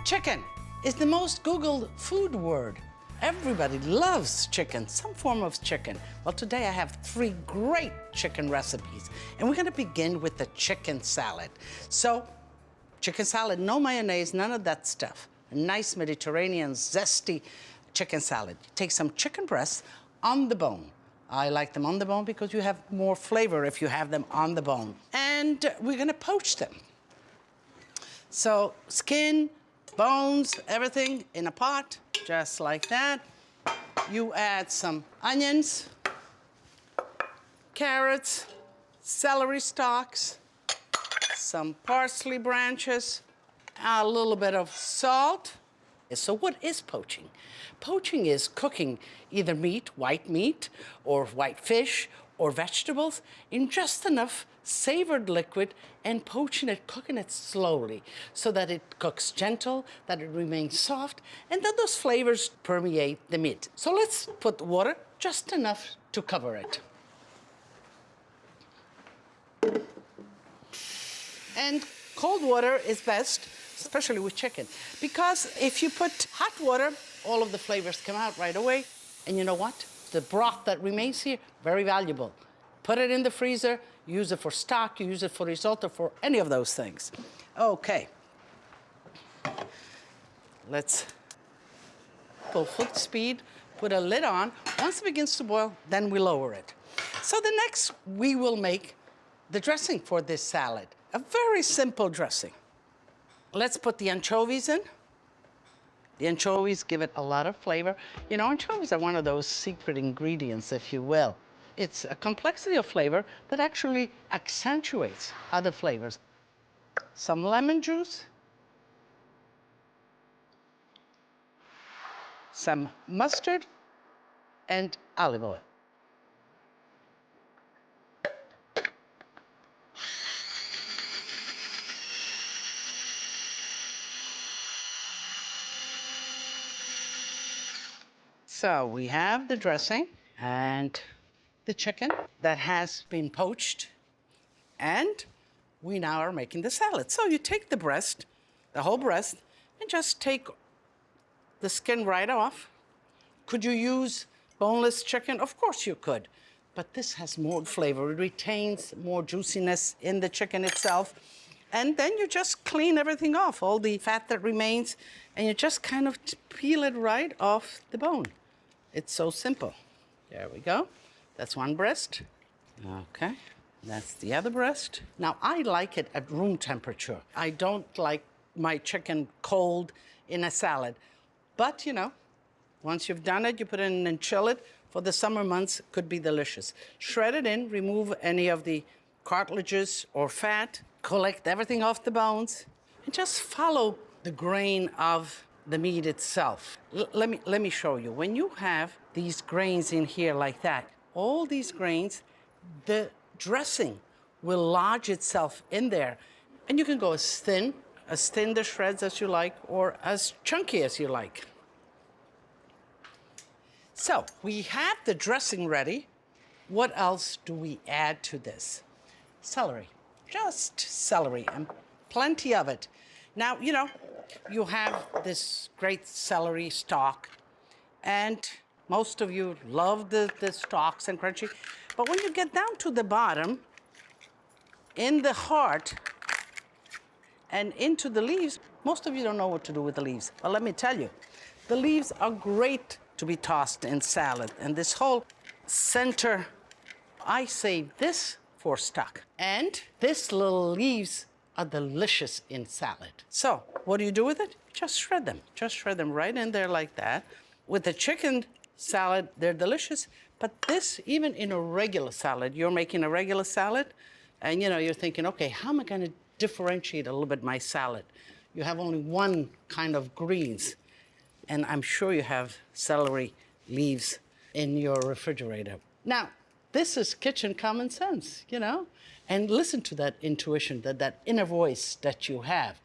Chicken is the most Googled food word. Everybody loves chicken, some form of chicken. Well, today I have 3 great chicken recipes, and we're gonna begin with the chicken salad. So, chicken salad, no mayonnaise, none of that stuff. A nice Mediterranean, zesty chicken salad. You take some chicken breasts on the bone. I like them on the bone because you have more flavor if you have them on the bone. And we're gonna poach them. So, skin, bones, everything in a pot, just like that. You add some onions, carrots, celery stalks, some parsley branches, a little bit of salt. So what is poaching? Poaching is cooking either meat, or white fish, or vegetables in just enough savored liquid and poaching it, cooking it slowly so that it cooks gentle, that it remains soft, and that those flavors permeate the meat. So let's put water, just enough to cover it. And cold water is best, especially with chicken, because if you put hot water, all of the flavors come out right away. And you know what? The broth that remains here, very valuable. Put it in the freezer, use it for stock, you use it for risotto, for any of those things. Okay. Let's go full speed, put a lid on. Once it begins to boil, then we lower it. So the next, we will make the dressing for this salad. A very simple dressing. Let's put the anchovies in. The anchovies give it a lot of flavor. You know, anchovies are one of those secret ingredients, if you will. It's a complexity of flavor that actually accentuates other flavors. Some lemon juice, some mustard, and olive oil. So we have the dressing and the chicken that has been poached, and we now are making the salad. So you take the breast, the whole breast, and just take the skin right off. Could you use boneless chicken? Of course you could, but this has more flavor. It retains more juiciness in the chicken itself. And then you just clean everything off, all the fat that remains, and you just kind of peel it right off the bone. It's so simple. There we go. That's one breast. Okay, that's the other breast. Now, I like it at room temperature. I don't like my chicken cold in a salad. But, you know, once you've done it, you put it in and chill it. For the summer months, it could be delicious. Shred it in, remove any of the cartilages or fat, collect everything off the bones, and just follow the grain of the meat itself. Let me show you. When you have these grains in here like that, all these grains, the dressing will lodge itself in there. And you can go as thin the shreds as you like, or as chunky as you like. So we have the dressing ready. What else do we add to this? Celery, just celery, and plenty of it. Now, you know, you have this great celery stalk, and most of you love the stalks and crunchy, but when you get down to the bottom, in the heart, and into the leaves, most of you don't know what to do with the leaves. But let me tell you, the leaves are great to be tossed in salad, and this whole center, I save this for stock. And this little leaves are delicious in salad. So what do you do with it? Just shred them. Just shred them right in there like that. With the chicken salad, they're delicious, but this, even in a regular salad, you're making a regular salad, and you know, you're thinking, okay, how am I gonna differentiate a little bit my salad? You have only one kind of greens, and I'm sure you have celery leaves in your refrigerator. Now, this is kitchen common sense, you know? And listen to that intuition, that inner voice that you have,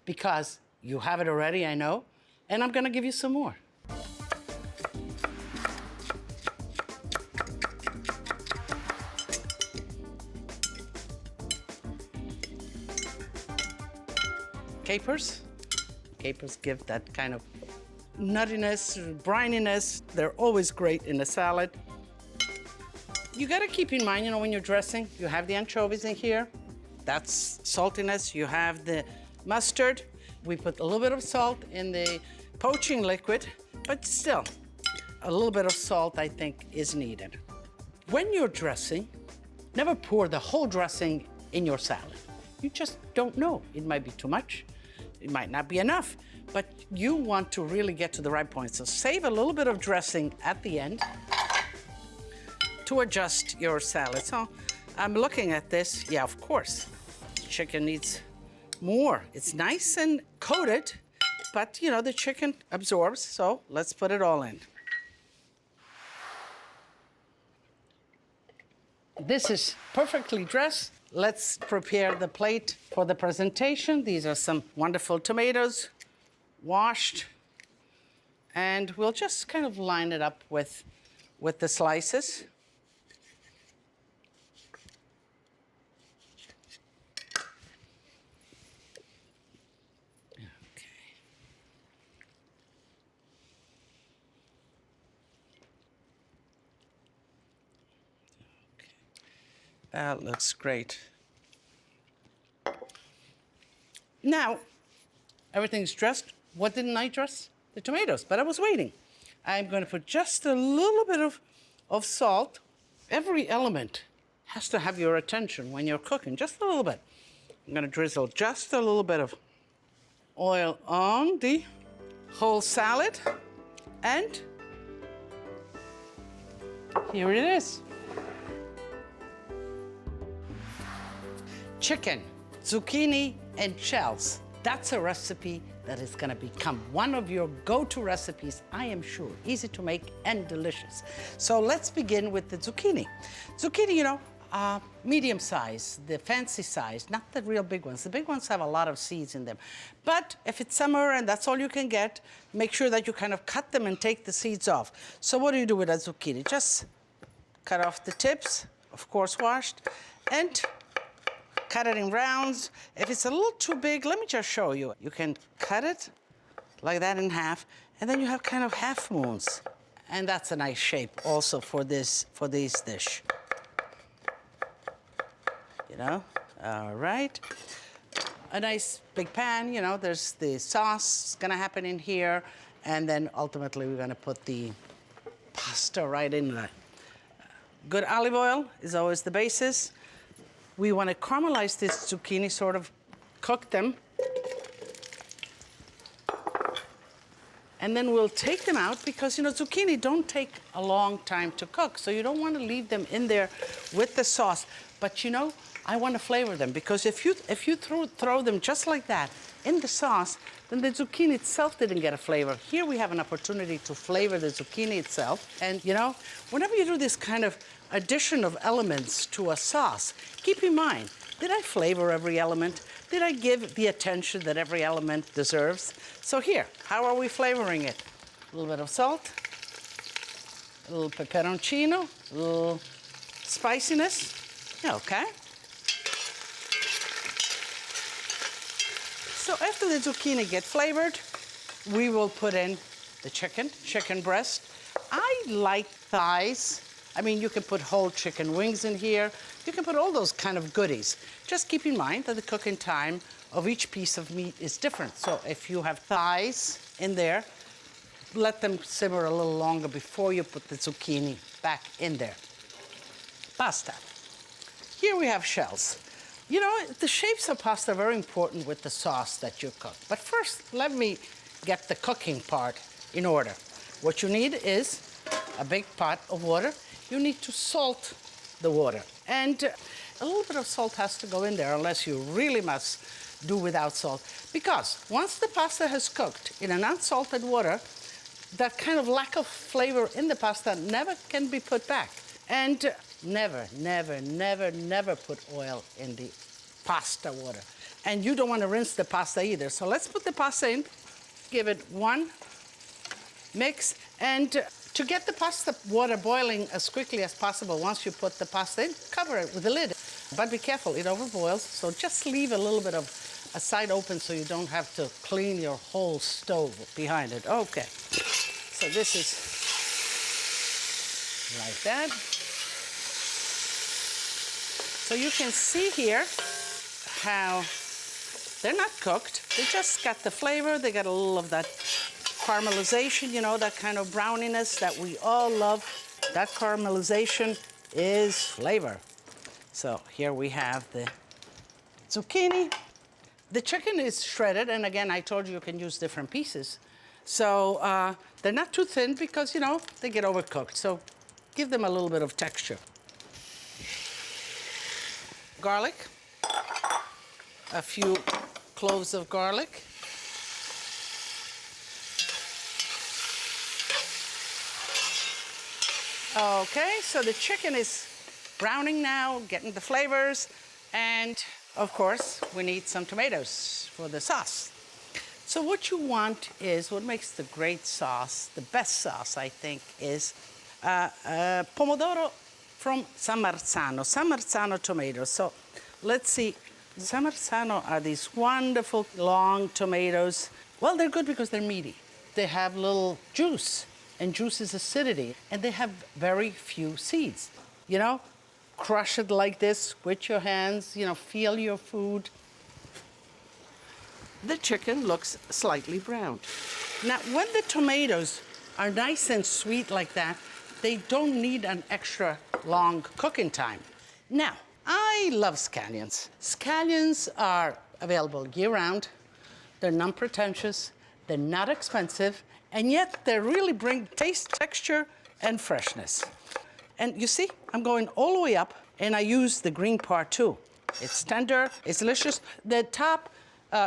because you have it already, I know, and I'm gonna give you some more. Capers, Capers give that kind of nuttiness, brininess. They're always great in a salad. You gotta keep in mind, when you're dressing, you have the anchovies in here. That's saltiness. You have the mustard. We put a little bit of salt in the poaching liquid, but still, a little bit of salt, I think, is needed. When you're dressing, never pour the whole dressing in your salad. You just don't know. It might be too much. It might not be enough, but you want to really get to the right point. So save a little bit of dressing at the end to adjust your salad. So I'm looking at this. Yeah, of course, chicken needs more. It's nice and coated, but the chicken absorbs, so let's put it all in. This is perfectly dressed. Let's prepare the plate for the presentation. These are some wonderful tomatoes, washed, and we'll just kind of line it up with the slices. That looks great. Now, everything's dressed. What didn't I dress? The tomatoes, but I was waiting. I'm going to put just a little bit of salt. Every element has to have your attention when you're cooking, just a little bit. I'm going to drizzle just a little bit of oil on the whole salad, and here it is. Chicken, zucchini, and shells. That's a recipe that is gonna become one of your go-to recipes, I am sure. Easy to make and delicious. So let's begin with the zucchini. Zucchini, medium size, the fancy size, not the real big ones. The big ones have a lot of seeds in them. But if it's summer and that's all you can get, make sure that you kind of cut them and take the seeds off. So what do you do with a zucchini? Just cut off the tips, of course washed, and cut it in rounds. If it's a little too big, let me just show you. You can cut it like that in half, and then you have kind of half moons. And that's a nice shape also for this dish. All right. A nice big pan, there's the sauce gonna happen in here, and then ultimately we're gonna put the pasta right in there. Good olive oil is always the basis. We want to caramelize this zucchini, sort of cook them. And then we'll take them out because, zucchini don't take a long time to cook. So you don't want to leave them in there with the sauce. But, I want to flavor them because if you throw them just like that in the sauce, then the zucchini itself didn't get a flavor. Here we have an opportunity to flavor the zucchini itself. And, whenever you do this kind of addition of elements to a sauce, keep in mind, did I flavor every element? Did I give the attention that every element deserves? So here, how are we flavoring it? A little bit of salt, a little peperoncino, a little spiciness. Okay. So after the zucchini get flavored, we will put in the chicken breast. I like thighs. I mean, you can put whole chicken wings in here. You can put all those kind of goodies. Just keep in mind that the cooking time of each piece of meat is different. So if you have thighs in there, let them simmer a little longer before you put the zucchini back in there. Pasta. Here we have shells. The shapes of pasta are very important with the sauce that you cook. But first, let me get the cooking part in order. What you need is a big pot of water. You need to salt the water. And a little bit of salt has to go in there unless you really must do without salt. Because once the pasta has cooked in an unsalted water, that kind of lack of flavor in the pasta never can be put back. And never, never, never, never put oil in the pasta water. And you don't want to rinse the pasta either. So let's put the pasta in, give it one mix, and to get the pasta water boiling as quickly as possible, once you put the pasta in, cover it with a lid. But be careful, it overboils, so just leave a little bit of a side open so you don't have to clean your whole stove behind it. Okay, so this is like that. So you can see here how they're not cooked. They just got the flavor. They got a little of that caramelization, you know, that kind of browniness that we all love. That caramelization is flavor. So here we have the zucchini. The chicken is shredded, and again, I told you you can use different pieces. So they're not too thin because, you know, they get overcooked. So give them a little bit of texture. Garlic, a few cloves of garlic. Okay, so the chicken is browning now, getting the flavors, and of course, we need some tomatoes for the sauce. So what you want is, what makes the great sauce, the best sauce, I think, is pomodoro from San Marzano tomatoes. So let's see, San Marzano are these wonderful long tomatoes. Well, they're good because they're meaty. They have little juice, and juice is acidity, and they have very few seeds. You know, crush it like this with your hands, you know, feel your food. The chicken looks slightly browned. Now, when the tomatoes are nice and sweet like that, they don't need an extra long cooking time. Now, I love scallions. Scallions are available year-round. They're non-pretentious, they're not expensive, and yet they really bring taste, texture, and freshness. And you see, I'm going all the way up, and I use the green part too. It's tender, it's delicious. The top,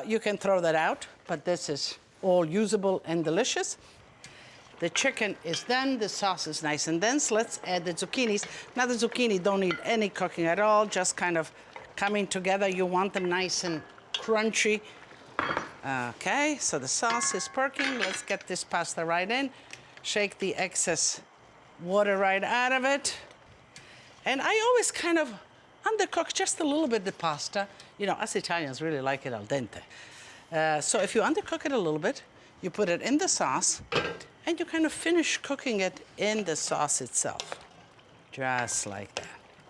you can throw that out, but this is all usable and delicious. The chicken is done, the sauce is nice and dense. Let's add the zucchinis. Now the zucchini don't need any cooking at all, just kind of coming together. You want them nice and crunchy. Okay, so the sauce is perking. Let's get this pasta right in. Shake the excess water right out of it. And I always kind of undercook just a little bit the pasta. You know, us Italians really like it al dente. So if you undercook it a little bit, you put it in the sauce, and you kind of finish cooking it in the sauce itself. Just like that.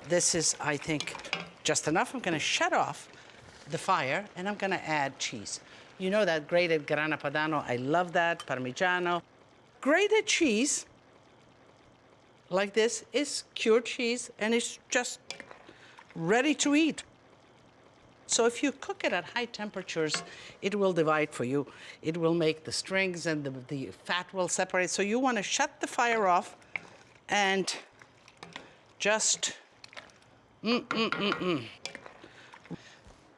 This is, I think, just enough. I'm gonna shut off the fire, and I'm gonna add cheese. You know that grated Grana Padano, I love that, Parmigiano. Grated cheese, like this, is cured cheese, and it's just ready to eat. So if you cook it at high temperatures, it will divide for you. It will make the strings and the fat will separate. So you want to shut the fire off and just,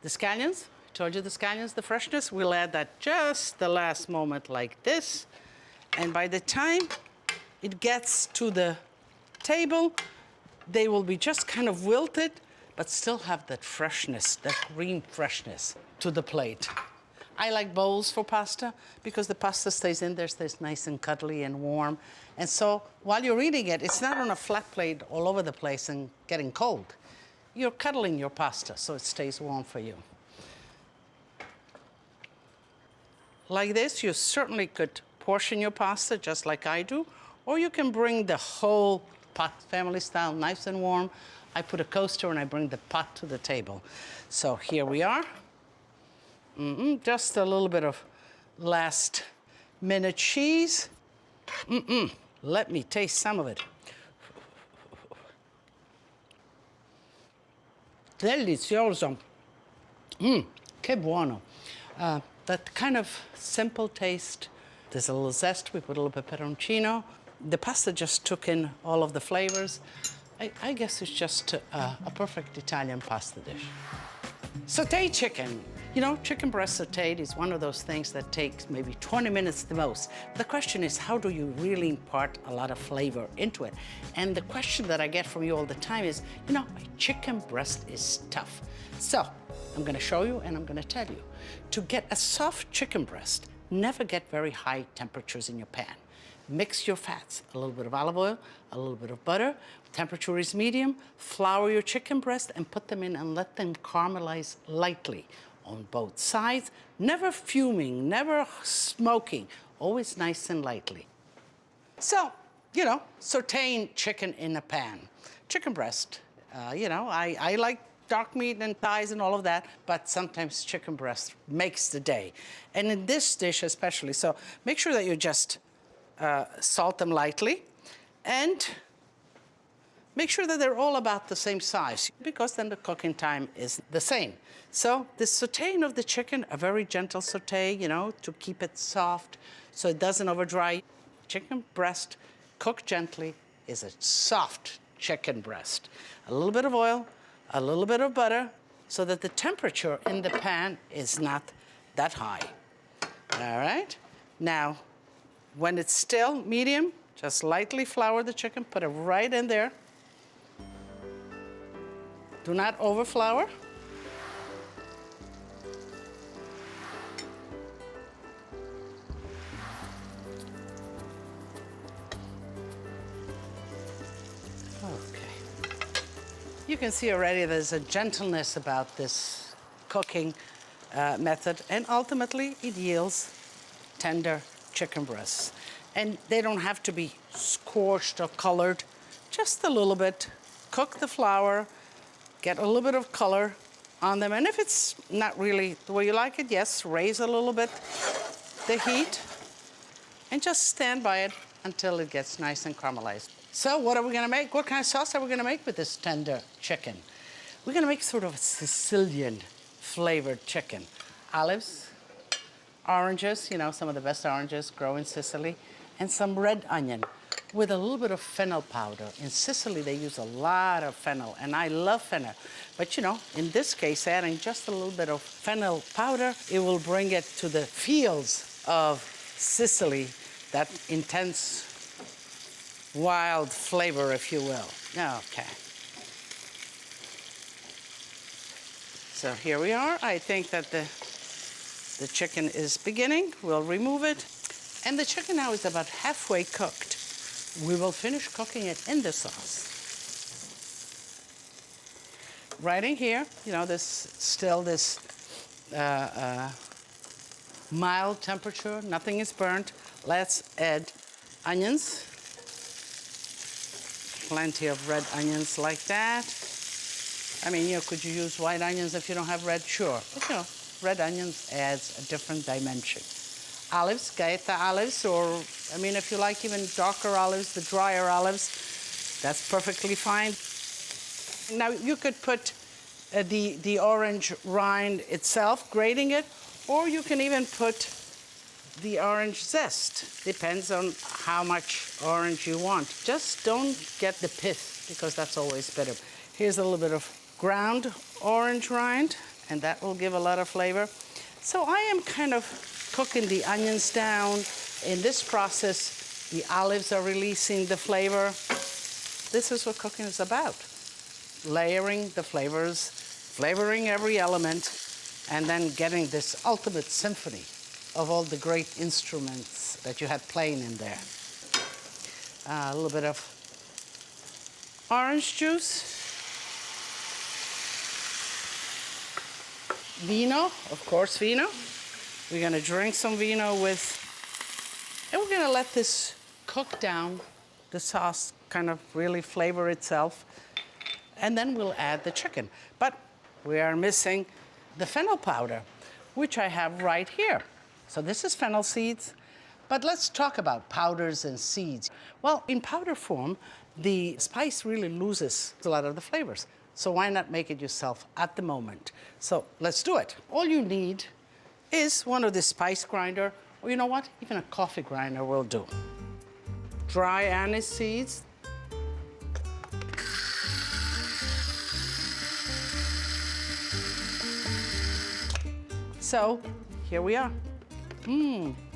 The scallions, I told you the scallions, the freshness, we'll add that just the last moment like this. And by the time it gets to the table, they will be just kind of wilted, but still have that freshness, that green freshness to the plate. I like bowls for pasta because the pasta stays in there, stays nice and cuddly and warm. And so while you're eating it, it's not on a flat plate all over the place and getting cold. You're cuddling your pasta so it stays warm for you. Like this, you certainly could portion your pasta just like I do, or you can bring the whole pot, family style, nice and warm. I put a coaster and I bring the pot to the table. So here we are. Just a little bit of last minute cheese. Let me taste some of it. Delicioso. Che buono. That kind of simple taste. There's a little zest. We put a little peperoncino. The pasta just took in all of the flavors. I guess it's just a perfect Italian pasta dish. Sauteed chicken. You know, chicken breast sauteed is one of those things that takes maybe 20 minutes the most. The question is, how do you really impart a lot of flavor into it? And the question that I get from you all the time is, you know, chicken breast is tough. So I'm gonna show you and I'm gonna tell you. To get a soft chicken breast, never get very high temperatures in your pan. Mix your fats, a little bit of olive oil, a little bit of butter, temperature is medium, flour your chicken breast and put them in and let them caramelize lightly. on both sides, never fuming, never smoking, always nice and lightly. So, sauteing chicken in a pan. Chicken breast, I like dark meat and thighs and all of that, but sometimes chicken breast makes the day. And in this dish especially, so make sure that you just salt them lightly and make sure that they're all about the same size, because then the cooking time is the same. So the sautéing of the chicken, a very gentle sauté, to keep it soft so it doesn't overdry. Chicken breast cooked gently is a soft chicken breast. A little bit of oil, a little bit of butter, so that the temperature in the pan is not that high. All right? Now, when it's still medium, just lightly flour the chicken, put it right in there. Do not overflour. Okay. You can see already there's a gentleness about this cooking method, and ultimately it yields tender chicken breasts. And they don't have to be scorched or colored, just a little bit. Cook the flour, get a little bit of color on them. And if it's not really the way you like it, yes, raise a little bit the heat and just stand by it until it gets nice and caramelized. So what are we gonna make? What kind of sauce are we gonna make with this tender chicken? We're gonna make sort of a Sicilian flavored chicken. Olives, oranges, some of the best oranges grow in Sicily, and some red onion with a little bit of fennel powder. In Sicily, they use a lot of fennel, and I love fennel. But in this case, adding just a little bit of fennel powder, it will bring it to the feels of Sicily, that intense, wild flavor, if you will. Okay. So here we are. I think that the chicken is beginning. We'll remove it. And the chicken now is about halfway cooked. We will finish cooking it in the sauce. Right in here, there's still this mild temperature. Nothing is burnt. Let's add onions. Plenty of red onions like that. I mean, could you use white onions if you don't have red? Sure. But, red onions adds a different dimension. Olives, Gaeta olives, or, if you like even darker olives, the drier olives, that's perfectly fine. Now, you could put the orange rind itself, grating it, or you can even put the orange zest. Depends on how much orange you want. Just don't get the pith, because that's always bitter. Here's a little bit of ground orange rind, and that will give a lot of flavor. So I am kind of cooking the onions down. In this process, the olives are releasing the flavor. This is what cooking is about. Layering the flavors, flavoring every element, and then getting this ultimate symphony of all the great instruments that you had playing in there. A little bit of orange juice. Vino, of course, vino. We're gonna drink some vino with, and we're gonna let this cook down, the sauce kind of really flavor itself, and then we'll add the chicken. But we are missing the fennel powder, which I have right here. So this is fennel seeds, but let's talk about powders and seeds. Well, in powder form, the spice really loses a lot of the flavors. So why not make it yourself at the moment? So let's do it. All you need is one of the spice grinder, or you know what? Even a coffee grinder will do. Dry anise seeds. So here we are.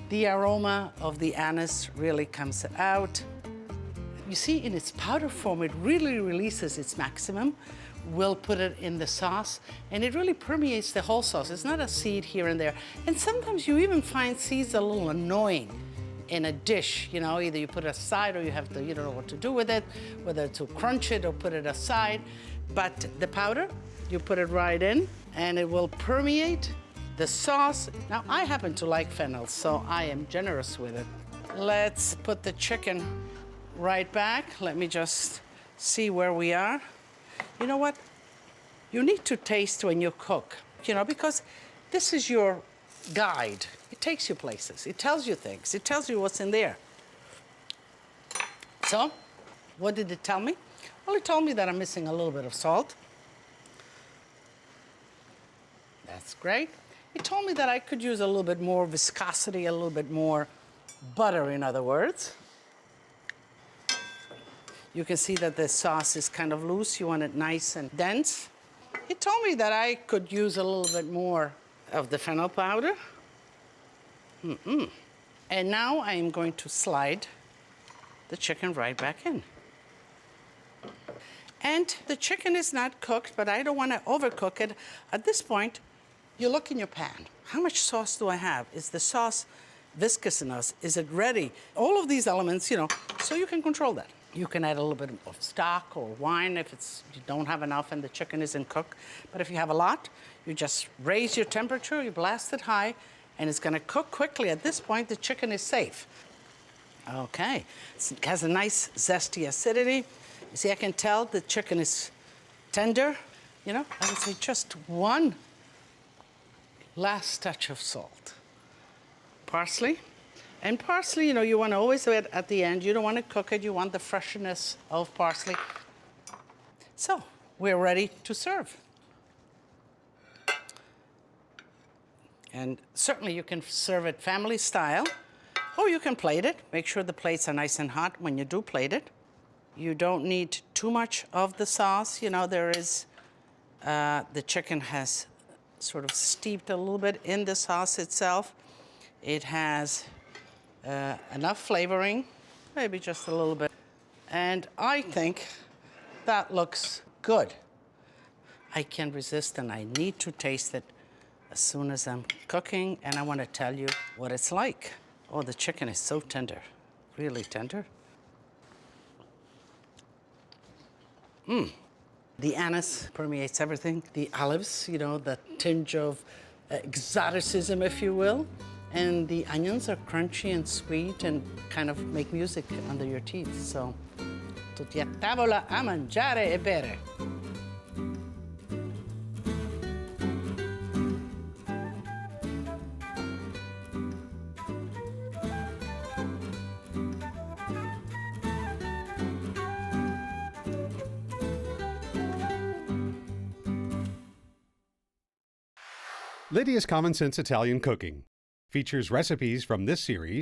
The aroma of the anise really comes out. You see, in its powder form, it really releases its maximum. We'll put it in the sauce, and it really permeates the whole sauce. It's not a seed here and there. And sometimes you even find seeds a little annoying in a dish. Either you put it aside, or you don't know what to do with it, whether to crunch it or put it aside. But the powder, you put it right in, and it will permeate the sauce. Now, I happen to like fennel, so I am generous with it. Let's put the chicken right back. Let me just see where we are. You know what? You need to taste when you cook, because this is your guide. It takes you places. It tells you things. It tells you what's in there. So, what did it tell me? Well, it told me that I'm missing a little bit of salt. That's great. It told me that I could use a little bit more viscosity, a little bit more butter, in other words. You can see that the sauce is kind of loose. You want it nice and dense. It told me that I could use a little bit more of the fennel powder. And now I am going to slide the chicken right back in. And the chicken is not cooked, but I don't want to overcook it. At this point, you look in your pan. How much sauce do I have? Is the sauce viscous enough? Is it ready? All of these elements, so you can control that. You can add a little bit of stock or wine if you don't have enough and the chicken isn't cooked. But if you have a lot, you just raise your temperature, you blast it high, and it's gonna cook quickly. At this point, the chicken is safe. Okay, it has a nice zesty acidity. You see, I can tell the chicken is tender. I would say just one last touch of salt. Parsley. And parsley, you want to always do it at the end. You don't want to cook it. You want the freshness of parsley. So, we're ready to serve. And certainly you can serve it family style, or you can plate it. Make sure the plates are nice and hot when you do plate it. You don't need too much of the sauce. There is, the chicken has sort of steeped a little bit in the sauce itself. It has enough flavoring, maybe just a little bit. And I think that looks good. I can't resist, and I need to taste it as soon as I'm cooking, and I want to tell you what it's like. Oh, the chicken is so tender, really tender. The anise permeates everything. The olives, the tinge of exoticism, if you will. And the onions are crunchy and sweet and kind of make music under your teeth. So, tutti a tavola a mangiare e bere. Lydia's Common Sense Italian Cooking features recipes from this series